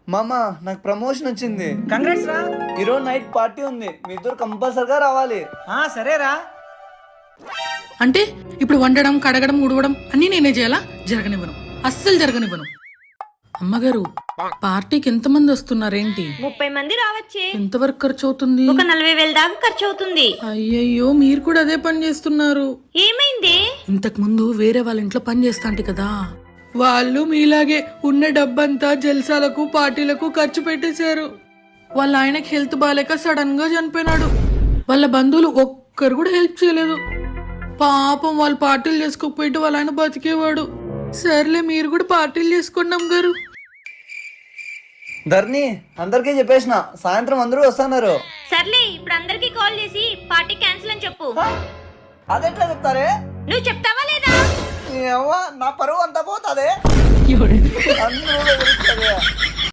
మామ నాకు ప్రమోషన్ వచ్చింది. కంగ్రాట్స్ రా. ఈరోజు నైట్ పార్టీ ఉంది, మీ ఇద్దరు కంపల్సరిగా రావాలి. సరేరా. అంటే ఇప్పుడు వండడం కడగడం ఉడవడం అన్నీ నేనే చేయాలా? జరగనివ్వను, అస్సలు జరగనివ్వను. అమ్మగారు, పార్టీకి ఎంతమంది వస్తున్నారేంటి? 30 మంది రావచ్చే. ఎంతవరకు ఖర్చు అవుతుంది? ఒక 40,000 దాకా ఖర్చు అవుతుంది. అయ్యయ్యో, మీరు కూడా అదే పని చేస్తున్నారు. ఏమైంది? ఇంతకు ముందు వేరే వాళ్ళ ఇంట్లో పని చేస్తాంటి కదా, వాళ్ళు మీలాగే ఉన్న డబ్బంతా జల్సాలకు పార్టీలకు ఖర్చు పెట్టేశారు. వాళ్ళ ఆయనకి హెల్త్ బాగాలేక సడన్ గా చనిపోయినాడు. వాళ్ళ బంధువులు ఒక్కరు కూడా హెల్ప్ చేయలేదు. పాపం వాళ్ళు పార్టీలు చేసుకోకపోయితే వాళ్ళ ఆయన బతికేవాడు. సర్లే, మీరు కూడా పార్టీలు చేసుకోండి అమ్మగారు. ధర్ని, అందరికీ చెప్పేసిన సాయంత్రం అందరూ వస్తున్నారు. సర్లే, ఇప్పుడు అందరికి కాల్ చేసి పార్టీ క్యాన్సిల్ అని చెప్పు. అదెట్లా చెప్తారే? నువ్వు చెప్తావా లేదా? నా పరువు అంతా పోతాదే. అందరూ